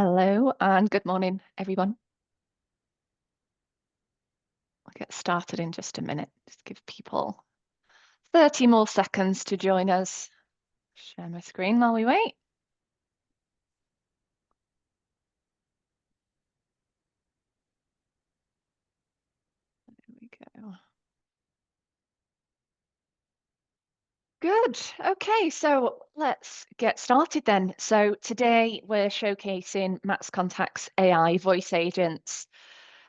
Hello and good morning, everyone. I'll get started in just a minute. Just give people 30 more seconds to join us. Share my screen while we wait. There we go. Good. Okay, so let's get started then. So today we're showcasing MaxContact's AI voice agents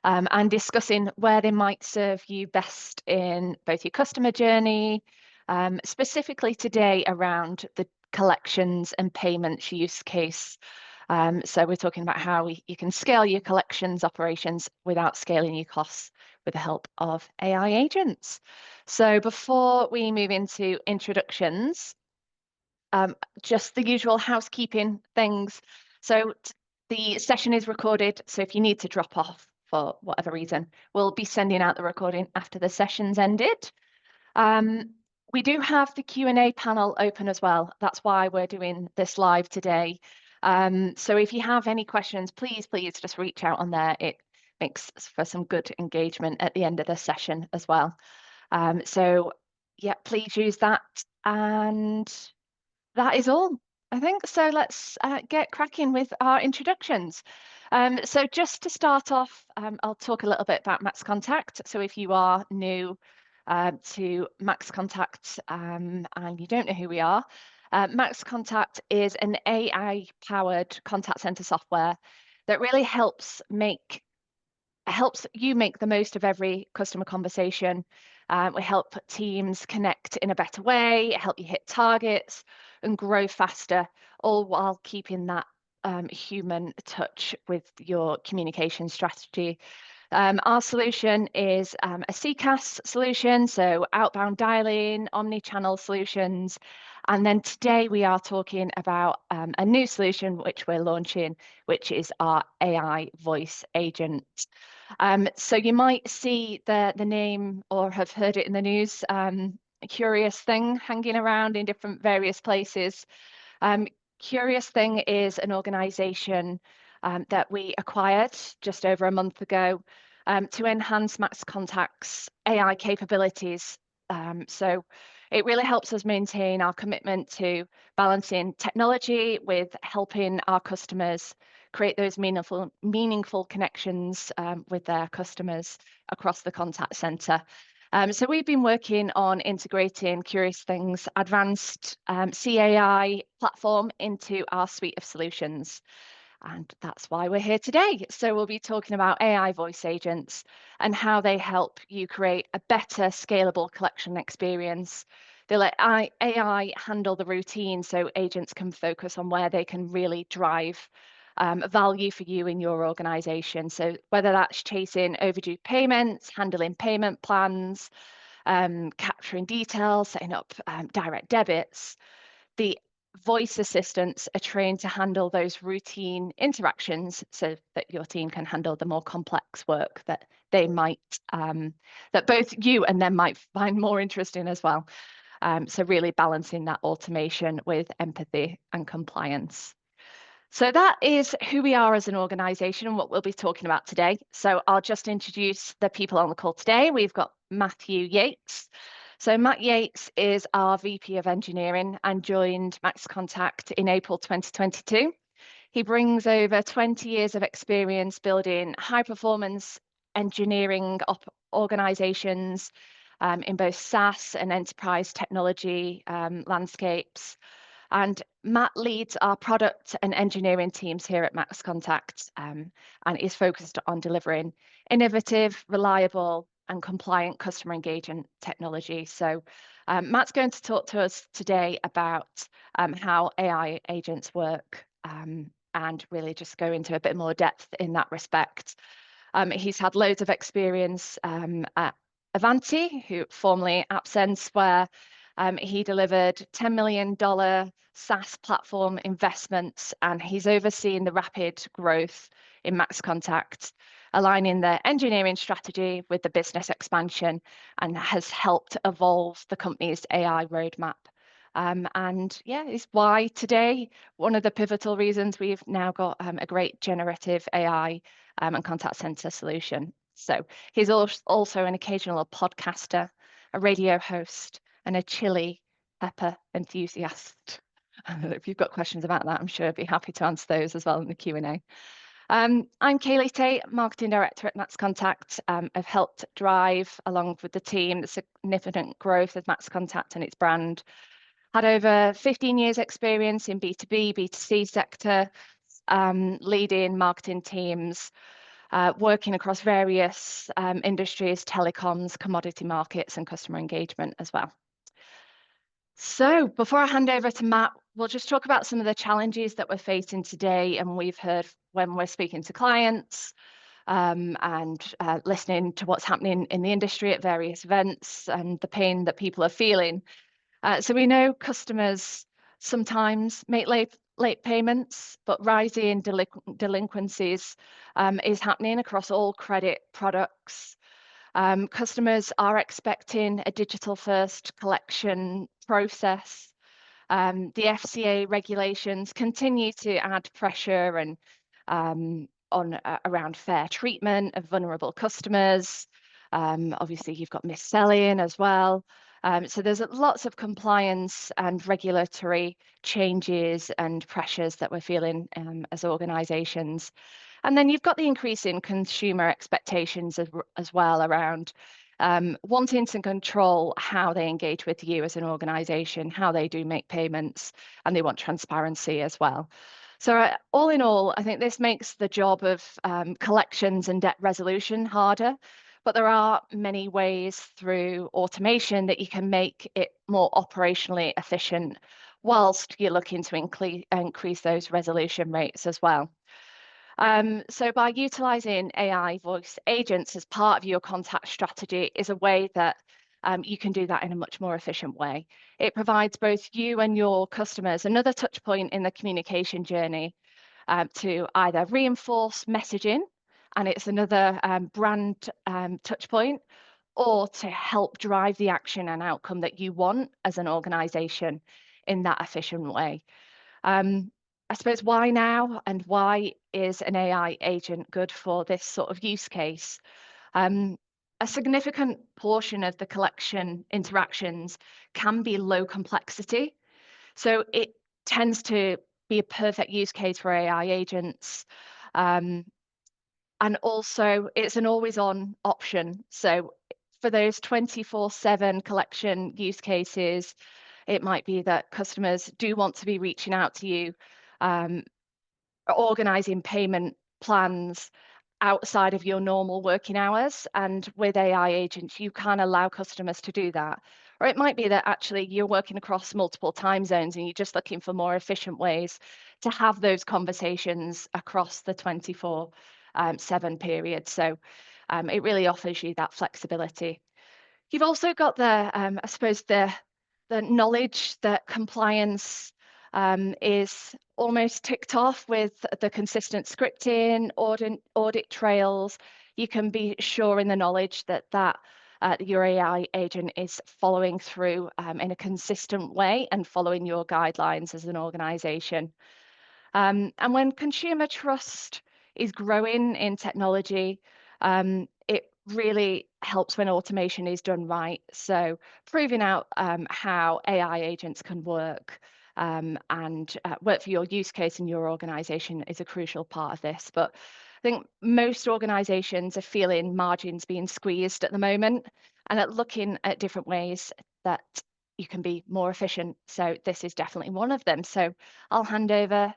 and discussing where they might serve you best in both your customer journey, specifically today around the collections and payments use case. So we're talking about how you can scale your collections operations without scaling your costs with the help of AI agents. So before we move into introductions, just the usual housekeeping things. So the session is recorded, so if you need to drop off for whatever reason, we'll be sending out the recording after the session's ended. We do have the Q&A panel open as well. That's why we're doing this live today. So if you have any questions, please just reach out on there. It makes for some good engagement at the end of the session as well. So yeah, please use that. And that is all, I think. So let's get cracking with our introductions. So just to start off, I'll talk a little bit about MaxContact. So if you are new to MaxContact and you don't know who we are, MaxContact is an AI-powered contact center software that really helps you make the most of every customer conversation. We help teams connect in a better way, help you hit targets and grow faster, all while keeping that human touch with your communication strategy. Our solution is a CCaaS solution, so outbound dialing, omni-channel solutions. And then today we are talking about a new solution which we're launching, which is our AI voice agent. So you might see the name or have heard it in the news, a Curious Thing hanging around in different various places. Curious Thing is an organization that we acquired just over a month ago to enhance MaxContact's AI capabilities. So it really helps us maintain our commitment to balancing technology with helping our customers create those meaningful connections with their customers across the contact center. So we've been working on integrating Curious Things' advanced CAI platform into our suite of solutions. And that's why we're here today. So we'll be talking about AI voice agents and how they help you create a better scalable collection experience. They let AI handle the routine so agents can focus on where they can really drive value for you in your organization. So whether that's chasing overdue payments, handling payment plans, capturing details, setting up direct debits, the voice assistants are trained to handle those routine interactions so that your team can handle the more complex work that they might, that both you and them might find more interesting as well. So really balancing that automation with empathy and compliance. So that is who we are as an organization and what we'll be talking about today. So I'll just introduce the people on the call today. We've got Matthew Yates. So Matt Yates is our VP of Engineering and joined MaxContact in April 2022. He brings over 20 years of experience building high-performance engineering organizations in both SaaS and enterprise technology landscapes. And Matt leads our product and engineering teams here at MaxContact and is focused on delivering innovative, reliable, and compliant customer engagement technology. So Matt's going to talk to us today about how AI agents work and really just go into a bit more depth in that respect. He's had loads of experience at Avanti, who formerly AppSense, where he delivered $10 million SaaS platform investments, and he's overseen the rapid growth in MaxContact, aligning the engineering strategy with the business expansion, and has helped evolve the company's AI roadmap And yeah, it's why today, one of the pivotal reasons we've now got a great generative AI and contact center solution. So he's also an occasional podcaster, a radio host, and a chili pepper enthusiast. If you've got questions about that, I'm sure I'd be happy to answer those as well in the Q&A. I'm Kayleigh Tait, Marketing Director at MaxContact. I've helped drive, along with the team, the significant growth of MaxContact and its brand. Had over 15 years experience in B2B, B2C sector, leading marketing teams, working across various industries, telecoms, commodity markets, and customer engagement as well. So before I hand over to Matt, we'll just talk about some of the challenges that we're facing today and we've heard when we're speaking to clients and listening to what's happening in the industry at various events and the pain that people are feeling. So we know customers sometimes make late payments, but rising delinquencies is happening across all credit products. Customers are expecting a digital first collection process. The FCA regulations continue to add pressure and around fair treatment of vulnerable customers. Obviously, you've got mis-selling as well. So there's lots of compliance and regulatory changes and pressures that we're feeling as organisations. And then you've got the increase in consumer expectations as well around wanting to control how they engage with you as an organisation, how they do make payments, and they want transparency as well. So all in all, I think this makes the job of collections and debt resolution harder, but there are many ways through automation that you can make it more operationally efficient whilst you're looking to increase those resolution rates as well. So by utilising AI voice agents as part of your contact strategy is a way that you can do that in a much more efficient way. It provides both you and your customers another touch point in the communication journey to either reinforce messaging, and it's another brand touch point, or to help drive the action and outcome that you want as an organisation in that efficient way. I suppose why now and why is an AI agent good for this sort of use case? A significant portion of the collection interactions can be low complexity. So it tends to be a perfect use case for AI agents. And also it's an always on option. So for those 24/7 collection use cases, it might be that customers do want to be reaching out to you, organising payment plans outside of your normal working hours. And with AI agents, you can allow customers to do that. Or it might be that actually you're working across multiple time zones and you're just looking for more efficient ways to have those conversations across the 24/7 period. So it really offers you that flexibility. You've also got I suppose the knowledge that compliance is almost ticked off with the consistent scripting, audit trails. You can be sure in the knowledge that your AI agent is following through in a consistent way and following your guidelines as an organisation. And when consumer trust is growing in technology, it really helps when automation is done right. So proving out how AI agents can work and work for your use case in your organization is a crucial part of this. But I think most organizations are feeling margins being squeezed at the moment and at looking at different ways that you can be more efficient. So this is definitely one of them. So I'll hand over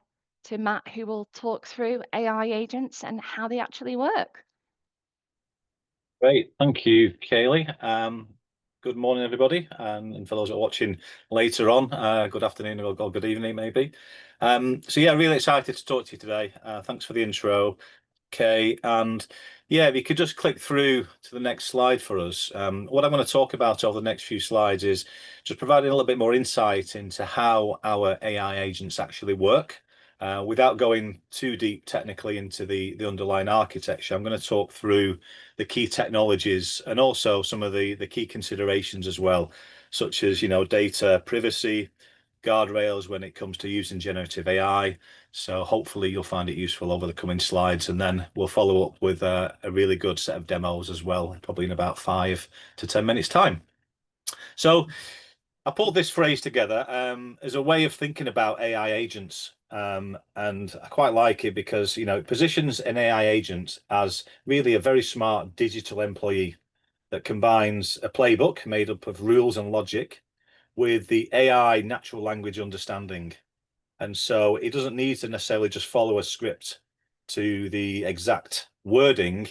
to Matt, who will talk through AI agents and how they actually work. Great, thank you, Kayleigh. Good morning, everybody, and for those that are watching later on, good afternoon or good evening, maybe. So yeah, really excited to talk to you today. Thanks for the intro, Kay. And yeah, if you could just click through to the next slide for us. What I'm going to talk about over the next few slides is just providing a little bit more insight into how our AI agents actually work. Without going too deep technically into the underlying architecture, I'm going to talk through the key technologies and also some of the key considerations as well. such as, data privacy, guardrails when it comes to using generative AI. So hopefully you'll find it useful over the coming slides, and then we'll follow up with a really good set of demos as well, probably in about 5 to 10 minutes time. So I pulled this phrase together as a way of thinking about AI agents. And I quite like it because, it positions an AI agent as really a very smart digital employee that combines a playbook made up of rules and logic with the AI natural language understanding. And so it doesn't need to necessarily just follow a script to the exact wording.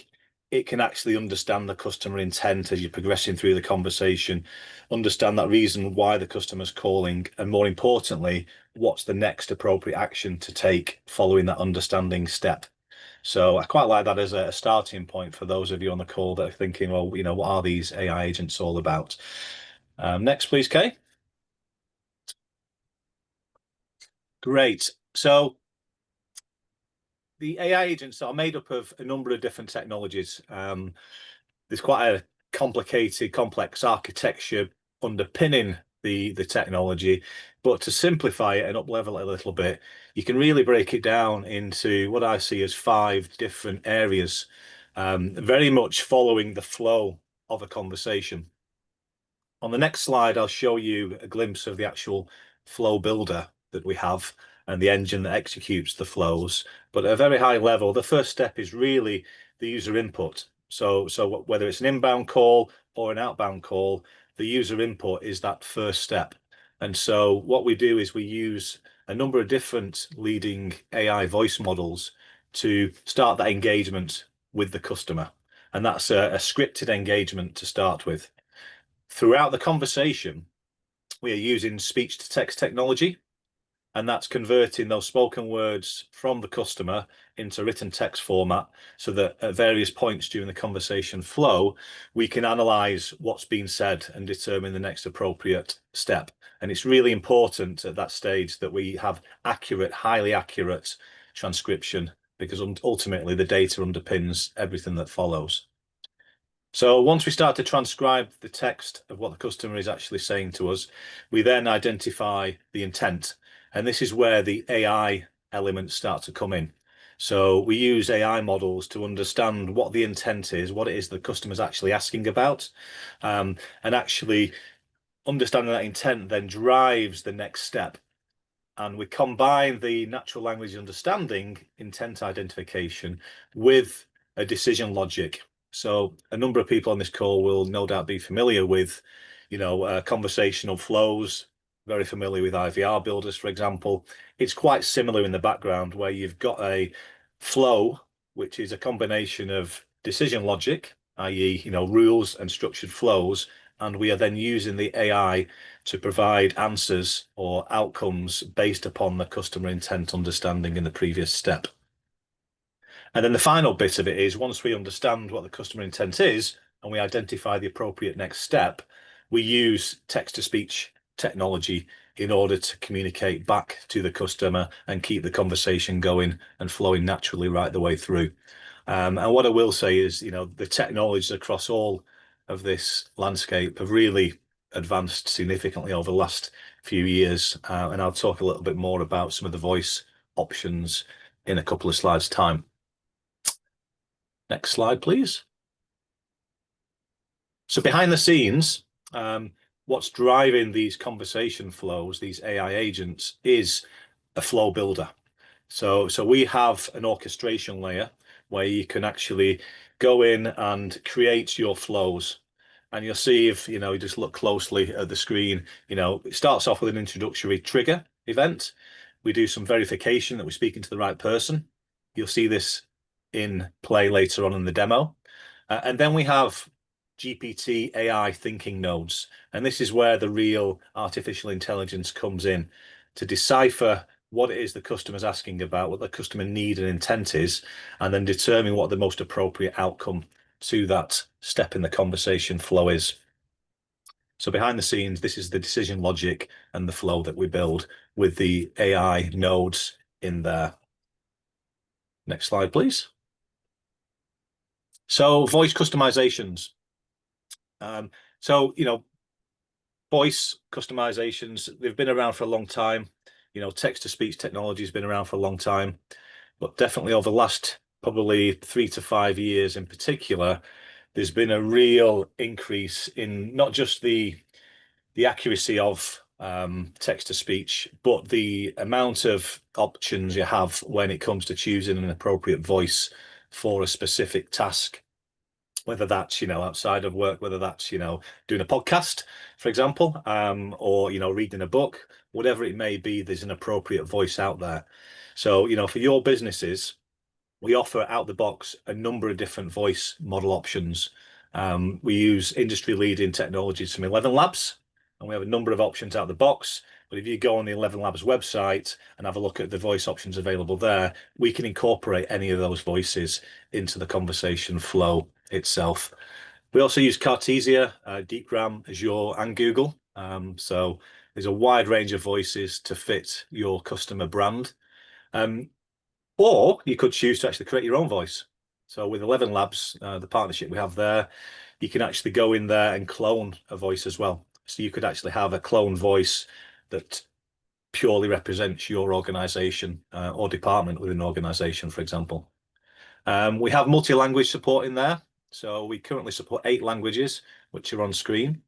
It can actually understand the customer intent as you're progressing through the conversation, understand that reason why the customer's calling, and more importantly, what's the next appropriate action to take following that understanding step. So I quite like that as a starting point for those of you on the call that are thinking, well, what are these AI agents all about? Next, please, Kay. Great. So the AI agents are made up of a number of different technologies. There's quite a complicated, complex architecture underpinning the technology, but to simplify it and up-level it a little bit, you can really break it down into what I see as 5 different areas, very much following the flow of a conversation. On the next slide, I'll show you a glimpse of the actual flow builder that we have and the engine that executes the flows. But at a very high level, the first step is really the user input. So whether it's an inbound call or an outbound call, the user input is that first step. And so what we do is we use a number of different leading AI voice models to start that engagement with the customer. And that's a scripted engagement to start with. Throughout the conversation, we are using speech to text technology, and that's converting those spoken words from the customer into written text format so that at various points during the conversation flow, we can analyze what's been said and determine the next appropriate step. And it's really important at that stage that we have accurate, highly accurate transcription, because ultimately the data underpins everything that follows. So once we start to transcribe the text of what the customer is actually saying to us, we then identify the intent. And this is where the AI elements start to come in. So we use AI models to understand what the intent is, what it is the customer's actually asking about, and actually understanding that intent then drives the next step. And we combine the natural language understanding, intent identification, with a decision logic. So a number of people on this call will no doubt be familiar with, conversational flows, very familiar with IVR builders, for example. It's quite similar in the background where you've got a flow, which is a combination of decision logic, i.e., rules and structured flows, and we are then using the AI to provide answers or outcomes based upon the customer intent understanding in the previous step. And then the final bit of it is, once we understand what the customer intent is and we identify the appropriate next step, we use text-to-speech technology in order to communicate back to the customer and keep the conversation going and flowing naturally right the way through. And what I will say is, the technologies across all of this landscape have really advanced significantly over the last few years. And I'll talk a little bit more about some of the voice options in a couple of slides' time. Next slide, please. So behind the scenes, what's driving these conversation flows, these AI agents, is a flow builder. So we have an orchestration layer where you can actually go in and create your flows. And you'll see if, you just look closely at the screen, it starts off with an introductory trigger event. We do some verification that we're speaking to the right person. You'll see this in play later on in the demo. And then we have GPT AI thinking nodes. And this is where the real artificial intelligence comes in to decipher what it is the customer's asking about, what the customer need and intent is, and then determine what the most appropriate outcome to that step in the conversation flow is. So behind the scenes, this is the decision logic and the flow that we build with the AI nodes in there. Next slide, please. So voice customizations. voice customizations, they've been around for a long time. You know, text-to-speech technology has been around for a long time, but definitely over the last probably 3 to 5 years in particular, there's been a real increase in not just the accuracy of text-to-speech, but the amount of options you have when it comes to choosing an appropriate voice for a specific task. Whether that's, you know, outside of work, whether that's, you know, doing a podcast, for example, or, you know, reading a book, whatever it may be, there's an appropriate voice out there. So, you know, for your businesses, we offer out the box a number of different voice model options. We use industry leading technologies from 11 Labs, and we have a number of options out the box. But if you go on the 11 Labs website and have a look at the voice options available there, we can incorporate any of those voices into the conversation flow itself. We also use Cartesia, DeepGram, Azure, and Google. So there's a wide range of voices to fit your customer brand. Or you could choose to actually create your own voice. So with 11 Labs, the partnership we have there, you can actually go in there and clone a voice as well. So you could actually have a clone voice that purely represents your organization or department within an organization, for example. We have multi-language support in there. So we currently support 8 languages, which are on screen.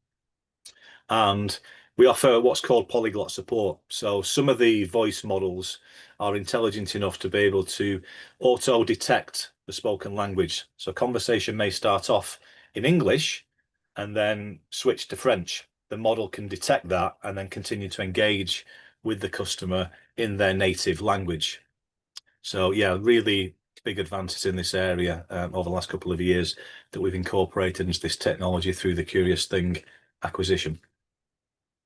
And we offer what's called polyglot support. So some of the voice models are intelligent enough to be able to auto-detect the spoken language. So conversation may start off in English and then switch to French. The model can detect that and then continue to engage with the customer in their native language. So yeah, really big advances in this area over the last couple of years that we've incorporated into this technology through the Curious Thing acquisition.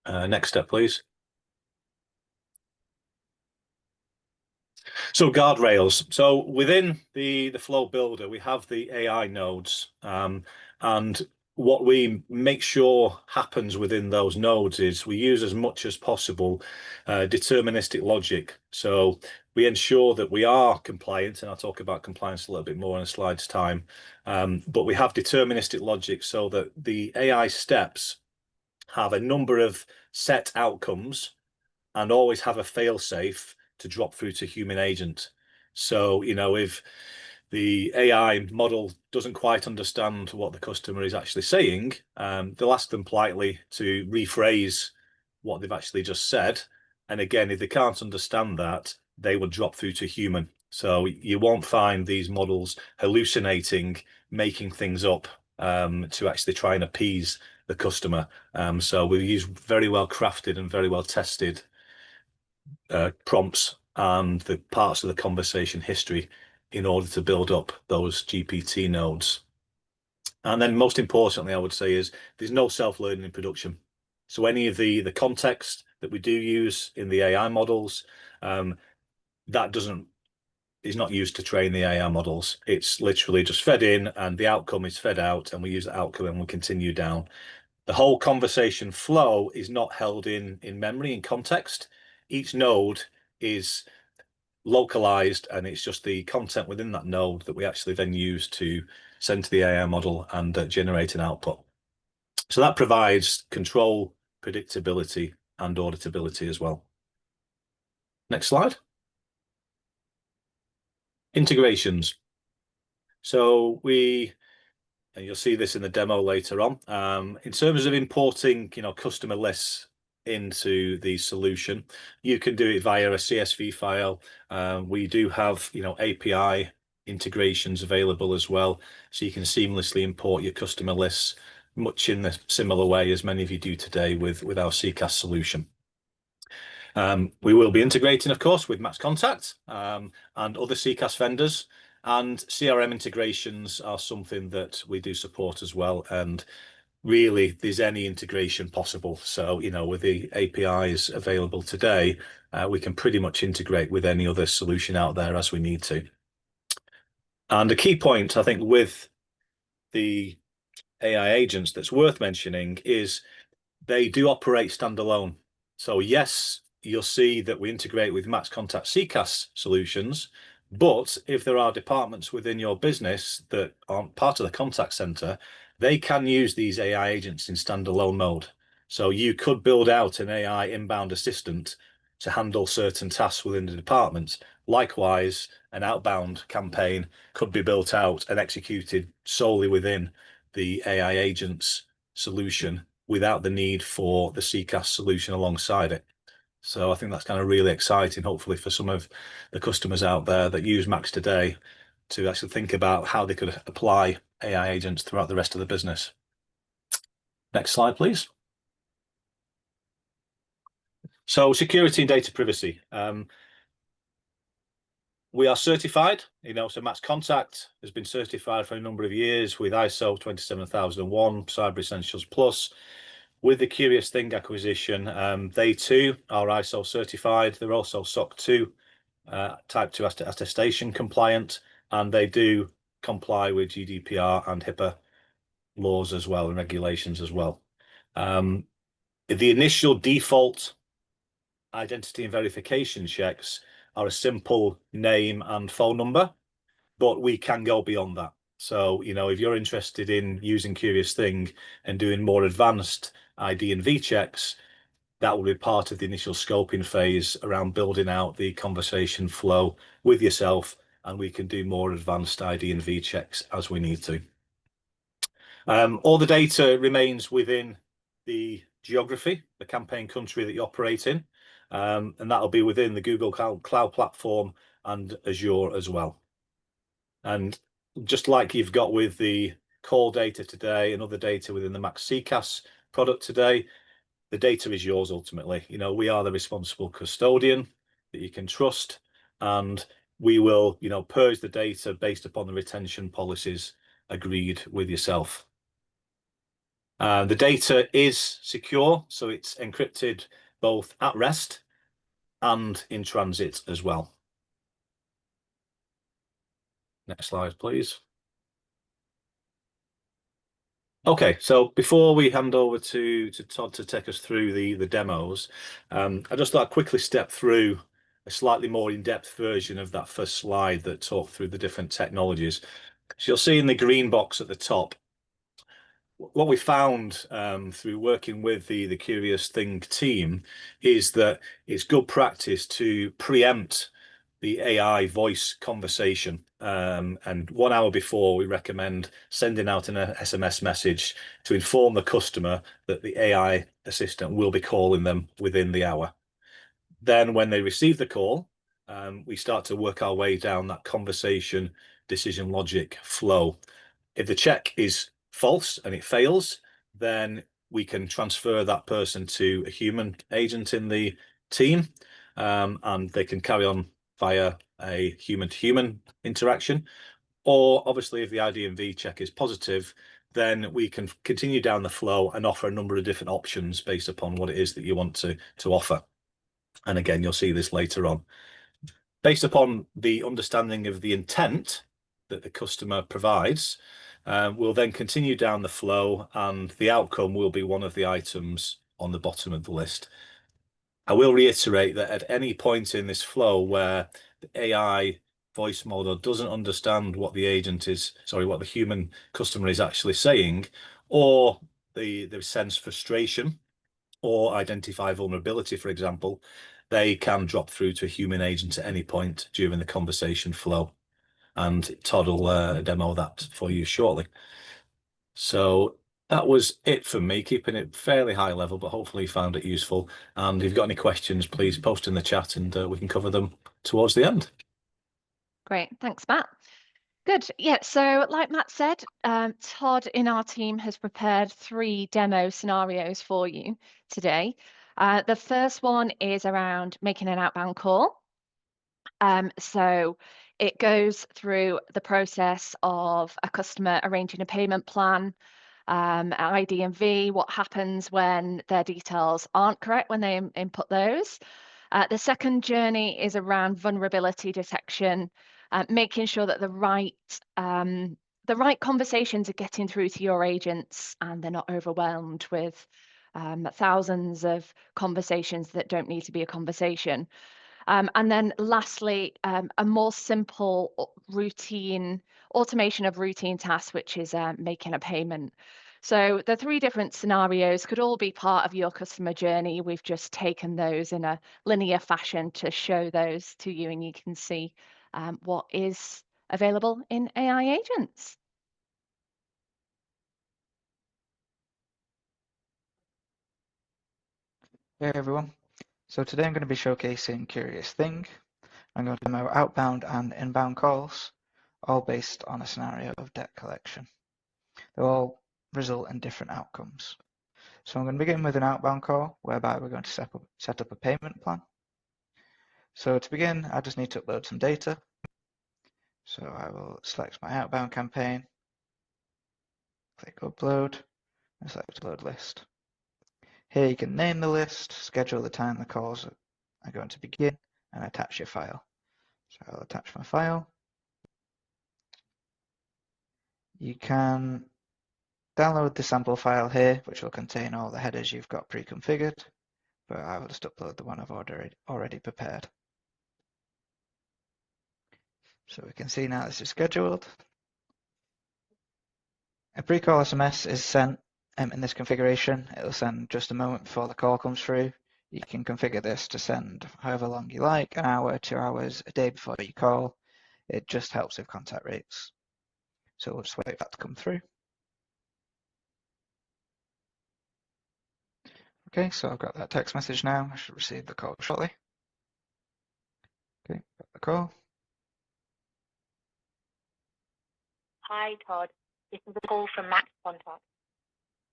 Next step, please. So guardrails. So within the Flow Builder, we have the AI nodes, and what we make sure happens within those nodes is we use as much as possible deterministic logic. So we ensure that we are compliant, and I'll talk about compliance a little bit more in a slide's time. But we have deterministic logic so that the AI steps have a number of set outcomes and always have a fail-safe to drop through to human agent. So, you know, if the AI model doesn't quite understand what the customer is actually saying, they'll ask them politely to rephrase what they've actually just said. And again, if they can't understand that, they will drop through to human. So you won't find these models hallucinating, making things up to actually try and appease the customer. So we use very well crafted and very well tested prompts and the parts of the conversation history in order to build up those GPT nodes. And then most importantly, I would say, is there's no self-learning in production. So any of the context that we do use in the AI models, that is not used to train the AI models. It's literally just fed in and the outcome is fed out, and we use the outcome and we continue down. The whole conversation flow is not held in memory, in context. Each node is localized, and it's just the content within that node that we actually then use to send to the AI model and generate an output. So that provides control, predictability, and auditability as well. Next slide. Integrations. So and you'll see this in the demo later on. In terms of importing, you know, customer lists into the solution, you can do it via a CSV file. We do have, you know, API integrations available as well, so you can seamlessly import your customer lists, much in the similar way as many of you do today with our CCaaS solution. We will be integrating, of course, with MaxContact and other CCaaS vendors, and CRM integrations are something that we do support as well. And really, there's any integration possible. So, you know, with the APIs available today, we can pretty much integrate with any other solution out there as we need to. And a key point, I think, with the AI agents that's worth mentioning is they do operate standalone. So yes, you'll see that we integrate with MaxContact CCaaS solutions, but if there are departments within your business that aren't part of the contact center, they can use these AI agents in standalone mode. So you could build out an AI inbound assistant to handle certain tasks within the department. Likewise, an outbound campaign could be built out and executed solely within the AI agent's solution without the need for the CCaaS solution alongside it. So I think that's kind of really exciting, hopefully for some of the customers out there that use Max today to actually think about how they could apply AI agents throughout the rest of the business. Next slide, please. So security and data privacy. We are certified, so MaxContact has been certified for a number of years with ISO 27001, Cyber Essentials Plus. With the Curious Thing acquisition, they too are ISO certified. They're also SOC 2 Type 2 attestation compliant, and they do comply with GDPR and HIPAA laws as well and regulations as well. The initial default identity and verification checks are a simple name and phone number, but we can go beyond that. So, if you're interested in using Curious Thing and doing more advanced ID and V checks, that will be part of the initial scoping phase around building out the conversation flow with yourself, and we can do more advanced ID and V checks as we need to. All the data remains within the geography, the campaign country that you operate in, and that'll be within the Google Cloud Platform and Azure as well. And just like you've got with the call data today and other data within the Max CCaaS product today, the data is yours ultimately. We are the responsible custodian that you can trust, and we will, purge the data based upon the retention policies agreed with yourself. The data is secure, so it's encrypted both at rest and in transit as well. Next slide, please. Okay, so before we hand over to Todd to take us through the demos, I just thought I'd quickly step through a slightly more in-depth version of that first slide that talked through the different technologies. So you'll see in the green box at the top, what we found through working with the Curious Thing team is that it's good practice to preempt the AI voice conversation. And 1 hour before, we recommend sending out an SMS message to inform the customer that the AI assistant will be calling them within the hour. Then when they receive the call, we start to work our way down that conversation decision logic flow. If the check is false and it fails, then we can transfer that person to a human agent in the team, and they can carry on via a human-to-human interaction. Or obviously, if the ID and V check is positive, then we can continue down the flow and offer a number of different options based upon what it is that you want to offer. And again, you'll see this later on. Based upon the understanding of the intent that the customer provides, we'll then continue down the flow, and the outcome will be one of the items on the bottom of the list. I will reiterate that at any point in this flow where the AI voice model doesn't understand what what the human customer is actually saying, or they sense frustration or identify vulnerability, for example, they can drop through to a human agent at any point during the conversation flow. And Todd will demo that for you shortly. So that was it for me, keeping it fairly high level, but hopefully you found it useful. And if you've got any questions, please post in the chat and we can cover them towards the end. Great, thanks, Matt. Good. Yeah, so like Matt said, Todd in our team has prepared 3 demo scenarios for you today. The first one is around making an outbound call. So it goes through the process of a customer arranging a payment plan, ID and V, what happens when their details aren't correct when they input those. The second journey is around vulnerability detection, making sure that the right conversations are getting through to your agents and they're not overwhelmed with thousands of conversations that don't need to be a conversation. And then lastly, a more simple routine automation of routine tasks, which is making a payment. So the three different scenarios could all be part of your customer journey. We've just taken those in a linear fashion to show those to you, and you can see what is available in AI agents. Hey everyone, so today I'm going to be showcasing Curious Thing. I'm going to demo outbound and inbound calls, all based on a scenario of debt collection. They'll all result in different outcomes. So I'm going to begin with an outbound call, whereby we're going to set up a payment plan. So to begin, I just need to upload some data. So I will select my outbound campaign, click upload, and select upload list. Here you can name the list, schedule the time the calls are going to begin, and attach your file. So I'll attach my file. You can download the sample file here, which will contain all the headers you've got pre-configured, but I will just upload the one I've already prepared. So we can see now this is scheduled. A pre-call SMS is sent in this configuration. It'll send just a moment before the call comes through. You can configure this to send however long you like, an hour, 2 hours, a day before you call. It just helps with contact rates. So we'll just wait for that to come through. Okay, so I've got that text message now. I should receive the call shortly. Okay, got the call. Hi, Todd. This is a call from MaxContact.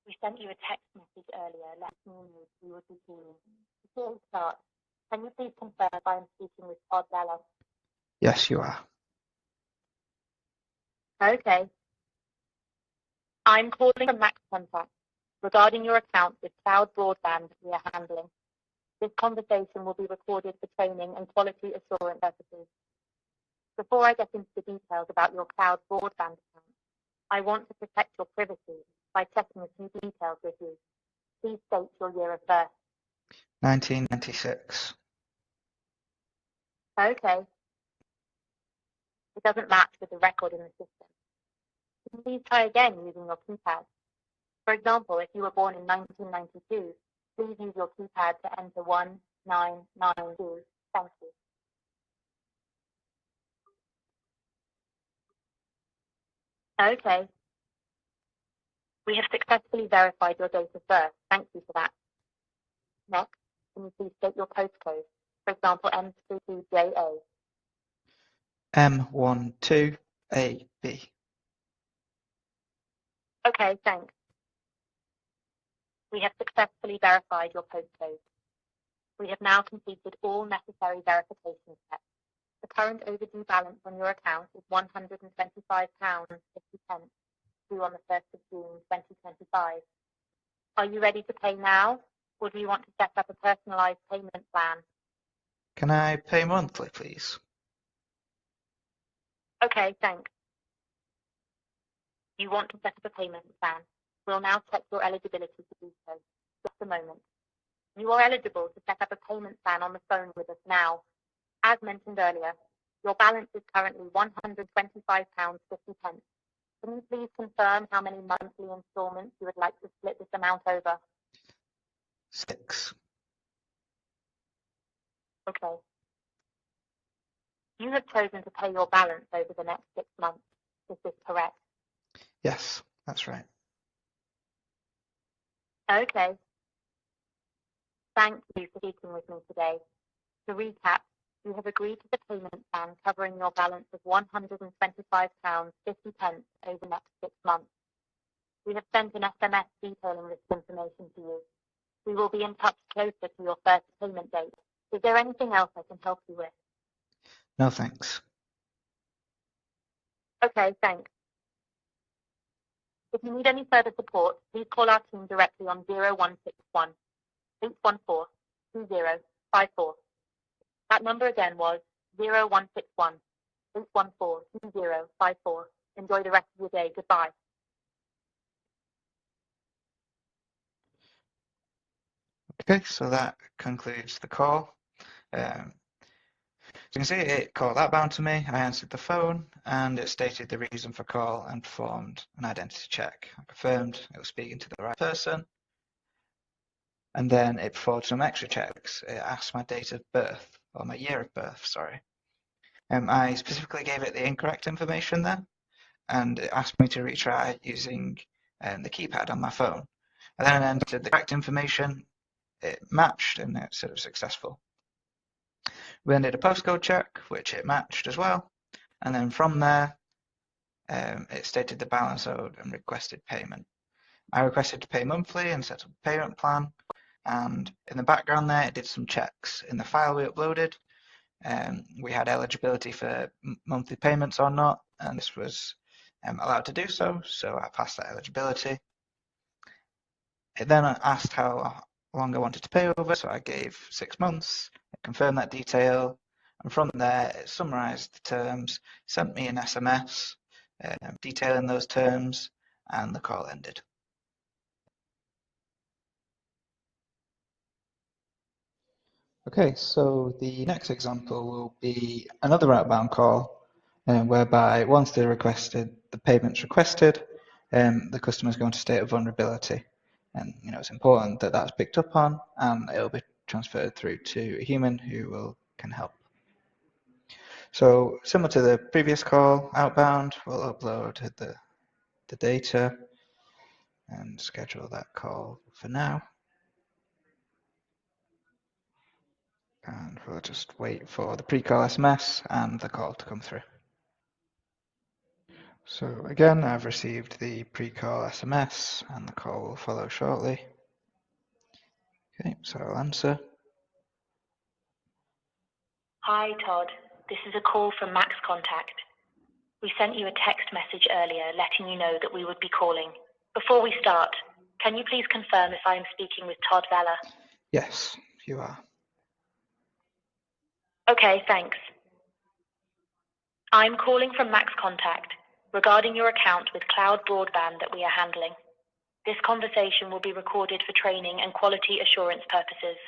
We sent you a text message earlier letting you know we would be calling. Before we start, can you please confirm if I am speaking with Todd Dallas? Yes, you are. Okay. I'm calling from MaxContact regarding your account with cloud broadband we are handling. This conversation will be recorded for training and quality assurance purposes. Before I get into the details about your cloud broadband account, I want to protect your privacy by checking a few details with you. Please state your year of birth. 1996. Okay. It doesn't match with the record in the system. Can you please try again using your keypad? For example, if you were born in 1992, please use your keypad to enter 1992. Thank you. Okay. We have successfully verified your date of birth. Thank you for that. Next, can you please state your postcode? For example, M32JA. M12AB. Okay, thanks. We have successfully verified your postcode. We have now completed all necessary verification steps. The current overdue balance on your account is £125.50 due on the 1st of June 2025. Are you ready to pay now, or do you want to set up a personalised payment plan? Can I pay monthly, please? Okay, thanks. You want to set up a payment plan. We'll now check your eligibility to do so. Just a moment. You are eligible to set up a payment plan on the phone with us now. As mentioned earlier, your balance is currently £125.50. Can you please confirm how many monthly instalments you would like to split this amount over? 6. Okay. You have chosen to pay your balance over the next 6 months. Is this correct? Yes, that's right. Okay. Thank you for speaking with me today. To recap, you have agreed to the payment plan covering your balance of £125.50 over the next 6 months. We have sent an SMS detailing this information to you. We will be in touch closer to your first payment date. Is there anything else I can help you with? No, thanks. Okay, thanks. If you need any further support, please call our team directly on 0161 814 2054. That number again was 0161 814 2054. Enjoy the rest of your day. Goodbye. Okay, so that concludes the call. Um, So you can see it called Outbound to me. I answered the phone and it stated the reason for call and performed an identity check. I confirmed it was speaking to the right person. And then it performed some extra checks. It asked my date of birth, or my year of birth, sorry. I specifically gave it the incorrect information there, and it asked me to retry using the keypad on my phone. I then entered the correct information, it matched, and it said it was successful. We then did a postcode check, which it matched as well, and then from there, it stated the balance owed and requested payment. I requested to pay monthly and set up a payment plan, and in the background there, it did some checks. In the file we uploaded, we had eligibility for monthly payments or not, and this was allowed to do so, so I passed that eligibility. It then asked how long I wanted to pay over, so I gave 6 months, it confirmed that detail, and from there it summarised the terms, sent me an SMS detailing those terms, and the call ended. Okay, so the next example will be another outbound call, whereby once the payment's requested, the customer is going to state a vulnerability. And it's important that that's picked up on, and it'll be transferred through to a human who can help. So similar to the previous call, outbound, we'll upload the data and schedule that call for now. And we'll just wait for the pre-call SMS and the call to come through. So again, I've received the pre-call SMS and the call will follow shortly. Okay, so I'll answer. Hi, Todd. This is a call from MaxContact. We sent you a text message earlier letting you know that we would be calling. Before we start, can you please confirm if I am speaking with Todd Vella? Yes, you are. Okay, thanks. I'm calling from MaxContact regarding your account with cloud broadband that we are handling. This conversation will be recorded for training and quality assurance purposes.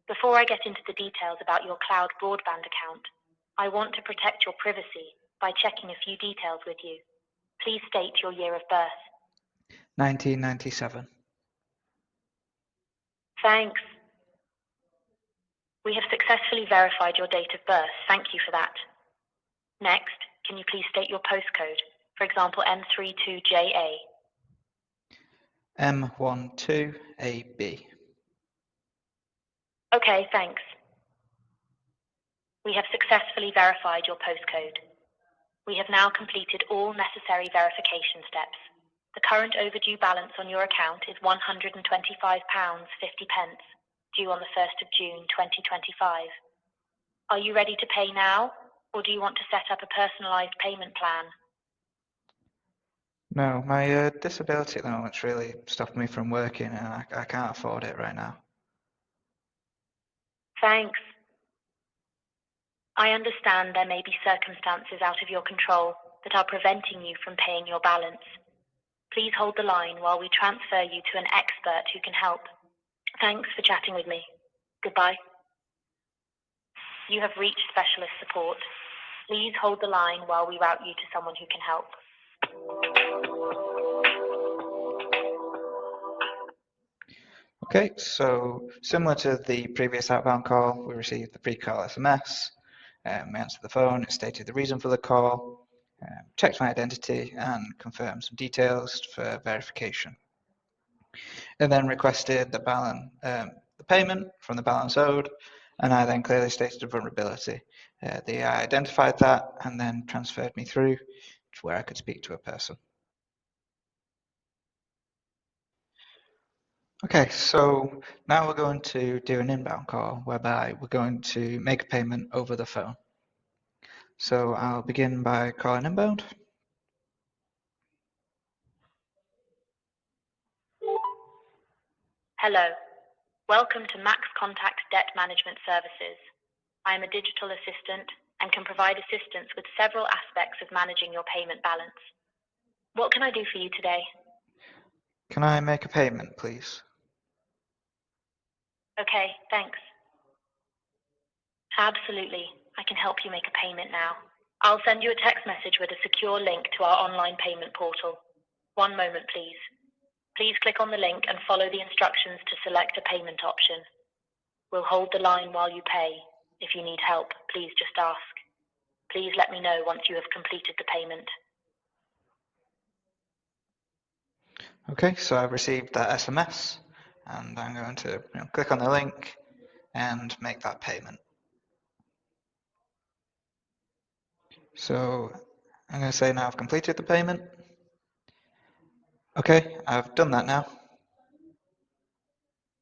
Before I get into the details about your cloud broadband account, I want to protect your privacy by checking a few details with you. Please state your year of birth. 1997. Thanks. We have successfully verified your date of birth. Thank you for that. Next, can you please state your postcode? For example, M32JA. M12AB. Okay, thanks. We have successfully verified your postcode. We have now completed all necessary verification steps. The current overdue balance on your account is £125.50, due on the 1st of June 2025. Are you ready to pay now, or do you want to set up a personalised payment plan? No, my disability at the moment's really stopped me from working and I can't afford it right now. Thanks. I understand there may be circumstances out of your control that are preventing you from paying your balance. Please hold the line while we transfer you to an expert who can help. Thanks for chatting with me. Goodbye. You have reached specialist support. Please hold the line while we route you to someone who can help. Okay, so similar to the previous outbound call, we received the pre-call SMS. We answered the phone, it stated the reason for the call, checked my identity and confirmed some details for verification. It then requested the payment from the balance owed, and I then clearly stated a vulnerability. The AI identified that and then transferred me through to where I could speak to a person. Okay, so now we're going to do an inbound call whereby we're going to make a payment over the phone. So I'll begin by calling inbound. Hello. Welcome to MaxContact Debt Management Services. I am a digital assistant and can provide assistance with several aspects of managing your payment balance. What can I do for you today? Can I make a payment, please? Okay, thanks. Absolutely. I can help you make a payment now. I'll send you a text message with a secure link to our online payment portal. One moment, please. Please click on the link and follow the instructions to select a payment option. We'll hold the line while you pay. If you need help, please just ask. Please let me know once you have completed the payment. Okay, so I've received that SMS, and I'm going to click on the link and make that payment. So I'm going to say now I've completed the payment. Okay, I've done that now.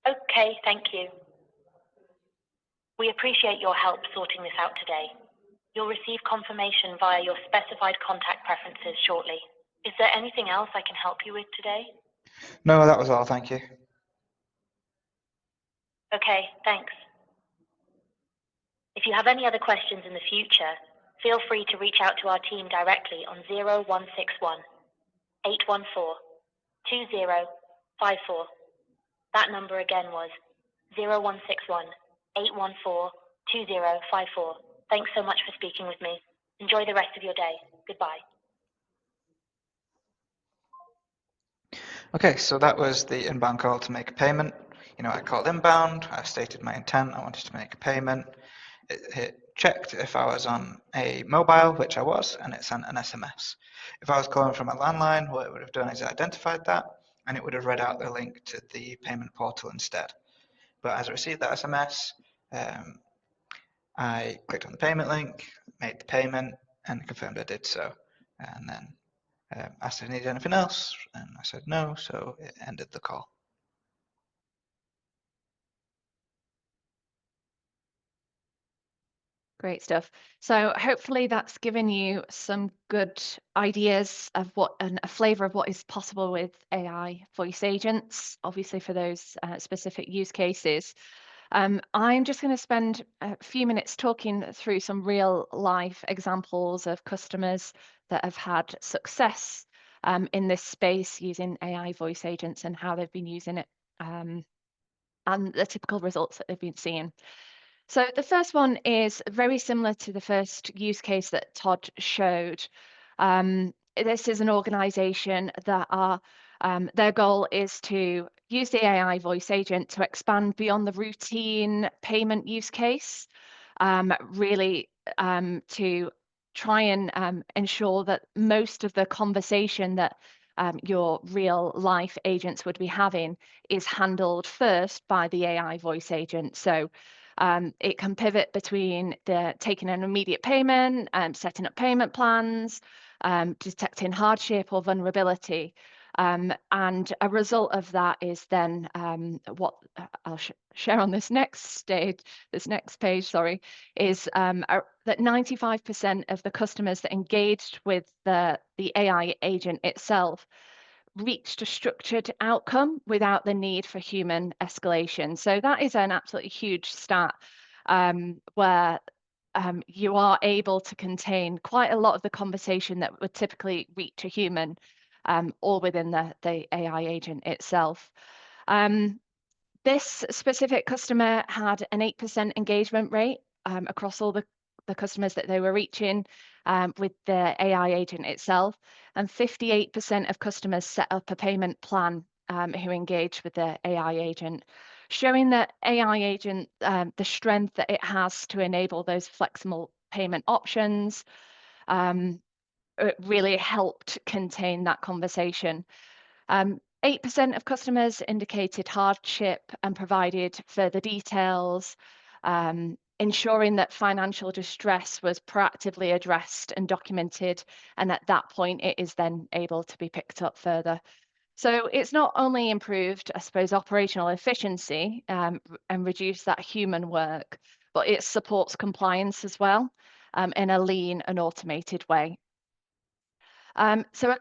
Okay, thank you. We appreciate your help sorting this out today. You'll receive confirmation via your specified contact preferences shortly. Is there anything else I can help you with today? No, that was all, thank you. Okay, thanks. If you have any other questions in the future, feel free to reach out to our team directly on 0161 814 2054. That number again was 0161 814 2054. Thanks so much for speaking with me. Enjoy the rest of your day. Goodbye. Okay, so that was the inbound call to make a payment. I called inbound, I stated my intent, I wanted to make a payment. It checked if I was on a mobile, which I was, and it sent an SMS. If I was calling from a landline, what it would have done is identified that, and it would have read out the link to the payment portal instead. But as I received that SMS, I clicked on the payment link, made the payment, and confirmed I did so. And then asked if I needed anything else, and I said no, so it ended the call. Great stuff. So hopefully that's given you some good ideas of and a flavor of what is possible with AI voice agents, obviously for those specific use cases. I'm just going to spend a few minutes talking through some real life examples of customers that have had success in this space using AI voice agents and how they've been using it and the typical results that they've been seeing. So the first one is very similar to the first use case that Todd showed. This is an organization that their goal is to use the AI voice agent to expand beyond the routine payment use case, really to try and ensure that most of the conversation that your real life agents would be having is handled first by the AI voice agent. So it can pivot between taking an immediate payment, setting up payment plans, detecting hardship or vulnerability. And a result of that is then what I'll share on this next page, is that 95% of the customers that engaged with the AI agent itself reached a structured outcome without the need for human escalation. So that is an absolutely huge stat where you are able to contain quite a lot of the conversation that would typically reach a human, all within the AI agent itself. This specific customer had an 8% engagement rate across all the customers that they were reaching with the AI agent itself, and 58% of customers set up a payment plan who engaged with the AI agent, showing that AI agent, the strength that it has to enable those flexible payment options, it really helped contain that conversation. 8% of customers indicated hardship and provided further details, ensuring that financial distress was proactively addressed and documented, and at that point it is then able to be picked up further. So it's not only improved, I suppose, operational efficiency and reduced that human work, but it supports compliance as well in a lean and automated way. So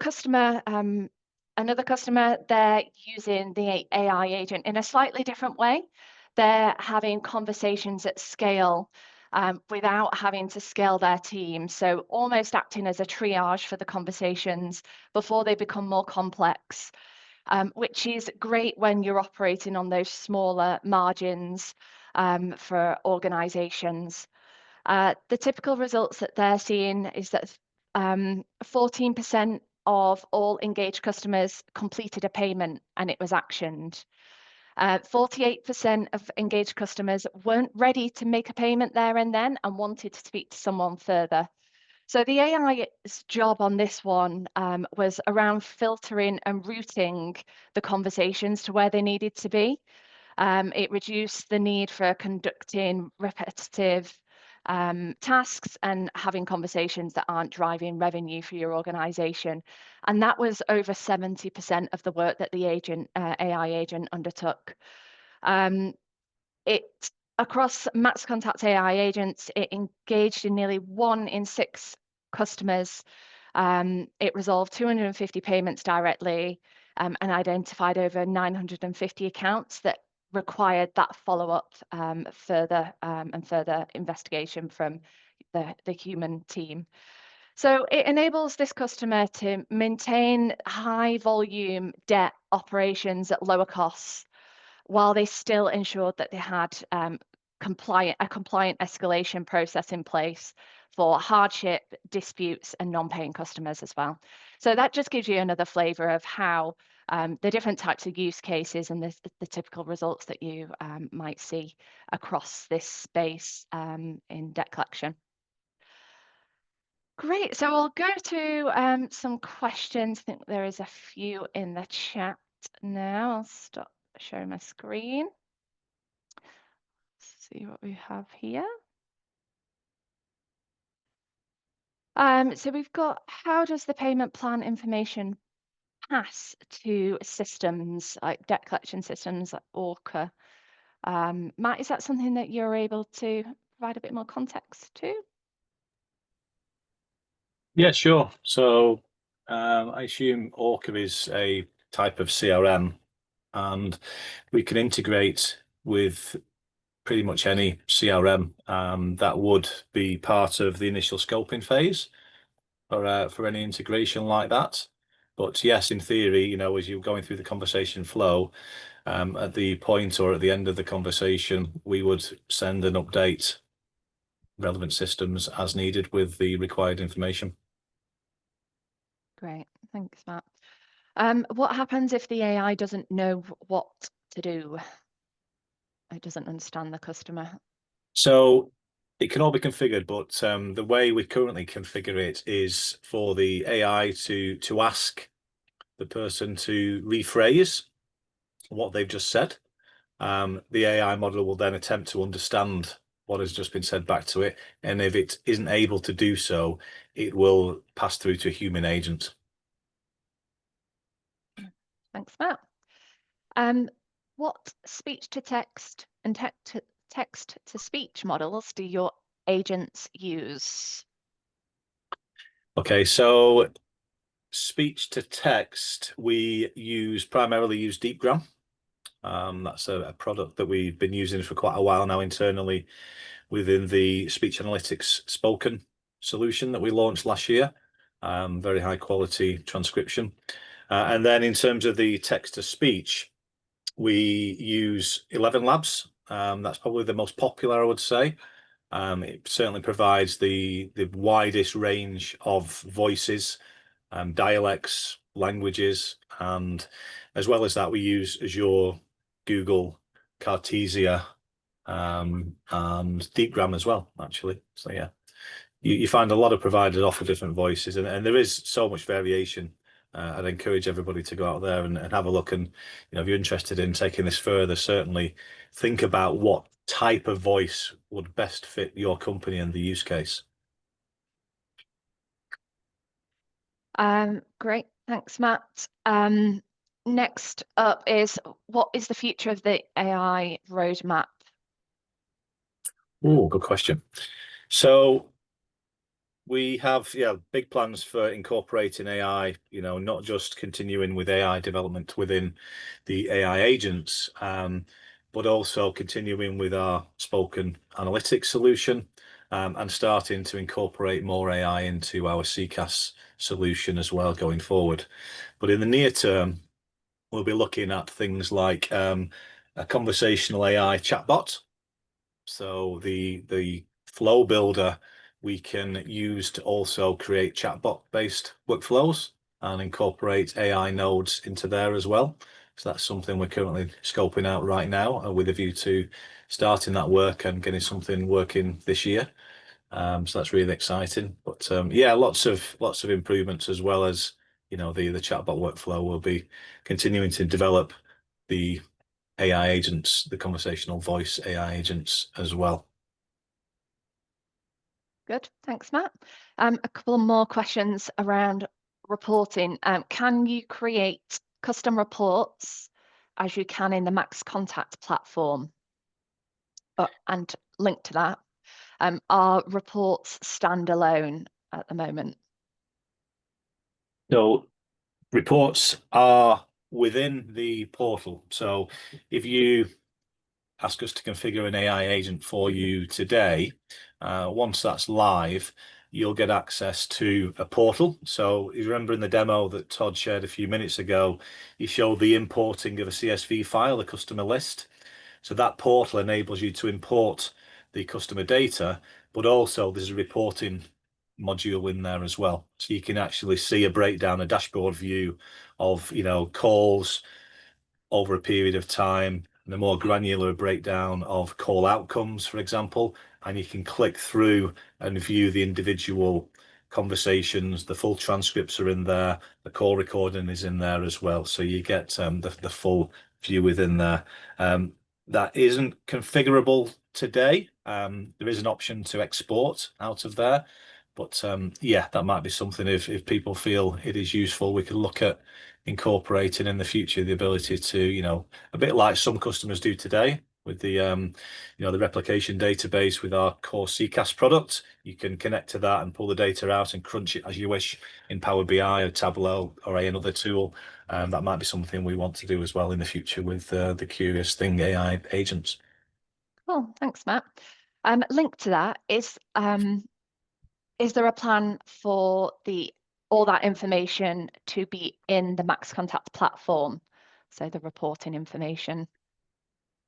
another customer, they're using the AI agent in a slightly different way. They're having conversations at scale without having to scale their team. So almost acting as a triage for the conversations before they become more complex, which is great when you're operating on those smaller margins for organizations. The typical results that they're seeing is that 14% of all engaged customers completed a payment and it was actioned. 48% of engaged customers weren't ready to make a payment there and then and wanted to speak to someone further. So the AI's job on this one was around filtering and routing the conversations to where they needed to be. It reduced the need for conducting repetitive tasks and having conversations that aren't driving revenue for your organization. And that was over 70% of the work that the AI agent undertook. Across MaxContact AI agents, it engaged in nearly 1 in 6 customers. It resolved 250 payments directly and identified over 950 accounts that required that follow-up further investigation from the human team. So it enables this customer to maintain high volume debt operations at lower costs, while they still ensured that they had a compliant escalation process in place for hardship, disputes, and non-paying customers as well. So that just gives you another flavour of how the different types of use cases and the typical results that you might see across this space in debt collection. Great, so I'll go to some questions. I think there is a few in the chat now. I'll stop sharing my screen. Let's see what we have here. So we've got, how does the payment plan information pass to systems like debt collection systems like Orca? Matt, is that something that you're able to provide a bit more context to? Yeah, sure. So I assume Orca is a type of CRM, and we can integrate with pretty much any CRM that would be part of the initial scoping phase for any integration like that. But yes, in theory, you know, as you're going through the conversation flow, at the point or at the end of the conversation, we would send an update relevant systems as needed with the required information. Great, thanks, Matt. What happens if the AI doesn't know what to do? It doesn't understand the customer. So it can all be configured, but the way we currently configure it is for the AI to ask the person to rephrase what they've just said. The AI model will then attempt to understand what has just been said back to it, and if it isn't able to do so, it will pass through to a human agent. Thanks, Matt. What speech to text and text to speech models do your agents use? Okay, so speech to text, we primarily use DeepGram. That's a product that we've been using for quite a while now internally within the speech analytics spoken solution that we launched last year. Very high quality transcription. And then in terms of the text to speech, we use 11 Labs. That's probably the most popular, I would say. It certainly provides the widest range of voices, dialects, languages, and as well as that, we use Azure, Google, Cartesia, and DeepGram as well, actually. So yeah, you find a lot of providers offer different voices, and there is so much variation. I'd encourage everybody to go out there and have a look, and you know, if you're interested in taking this further, certainly think about what type of voice would best fit your company and the use case. Great, thanks, Matt. Next up is, what is the future of the AI roadmap? Oh, good question. So we have big plans for incorporating AI, you know, not just continuing with AI development within the AI agents, but also continuing with our spoken analytics solution, and starting to incorporate more AI into our CCaaS solution as well going forward. But in the near term, we'll be looking at things like a conversational AI chatbot. So the flow builder we can use to also create chatbot-based workflows and incorporate AI nodes into there as well. So that's something we're currently scoping out right now with a view to starting that work and getting something working this year. So that's really exciting. But yeah, lots of improvements, as well as, you know, the chatbot workflow will be continuing to develop the AI agents, the conversational voice AI agents as well. Good, thanks, Matt. A couple more questions around reporting. Can you create custom reports as you can in the MaxContact platform? And link to that, are reports standalone at the moment? So reports are within the portal. So if you ask us to configure an AI agent for you today, once that's live, you'll get access to a portal. So you remember in the demo that Todd shared a few minutes ago, he showed the importing of a CSV file, a customer list. So that portal enables you to import the customer data, but also there's a reporting module in there as well. So you can actually see a breakdown, a dashboard view of, you know, calls over a period of time, and a more granular breakdown of call outcomes, for example, and you can click through and view the individual conversations. The full transcripts are in there, the call recording is in there as well, so you get the full view within there. That isn't configurable today. There is an option to export out of there, but yeah, that might be something, if people feel it is useful, we could look at incorporating in the future the ability to, you know, a bit like some customers do today with the you know, the replication database with our core CCAS product. You can connect to that and pull the data out and crunch it as you wish in Power BI or Tableau or another tool. That might be something we want to do as well in the future with the Curious Thing AI agents. Cool, thanks, Matt. Linked to that is there a plan for all that information to be in the MaxContact platform, so the reporting information?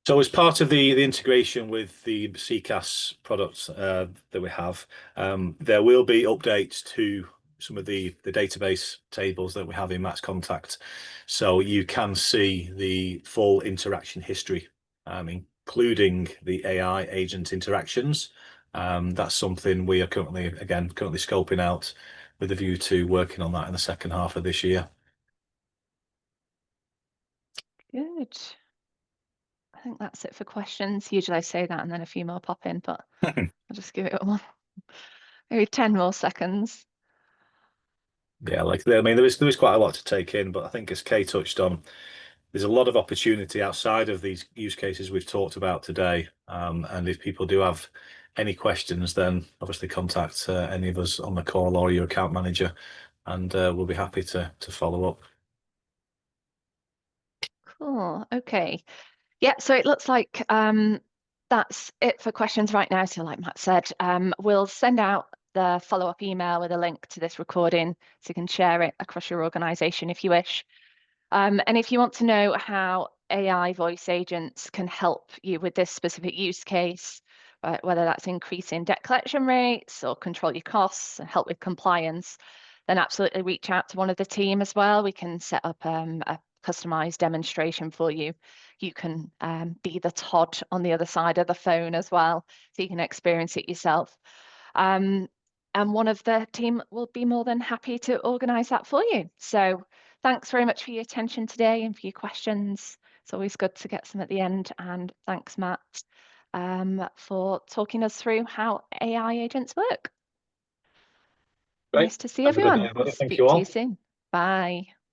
So as part of the integration with the CCAS products that we have, there will be updates to some of the database tables that we have in MaxContact. So you can see the full interaction history, including the AI agent interactions. That's something we are currently scoping out with a view to working on that in the second half of this year. Good. I think that's it for questions. Usually I say that and then a few more pop in, but I'll just give it maybe 10 more seconds. Yeah, I mean, there is quite a lot to take in, but I think, as Kay touched on, there's a lot of opportunity outside of these use cases we've talked about today. And if people do have any questions, then obviously contact any of us on the call or your account manager, and we'll be happy to follow up. Cool. Okay. Yeah, so it looks like that's it for questions right now. So like Matt said, we'll send out the follow-up email with a link to this recording so you can share it across your organization if you wish. And if you want to know how AI voice agents can help you with this specific use case, whether that's increasing debt collection rates or control your costs and help with compliance, then absolutely reach out to one of the team as well. We can set up a customized demonstration for you. You can be the Todd on the other side of the phone as well, so you can experience it yourself. And one of the team will be more than happy to organise that for you. So thanks very much for your attention today and for your questions. It's always good to get some at the end. And thanks, Matt, for talking us through how AI agents work. Great. Nice to see Have a good everyone. day, everybody. Thank Speak you to all. you soon. Bye.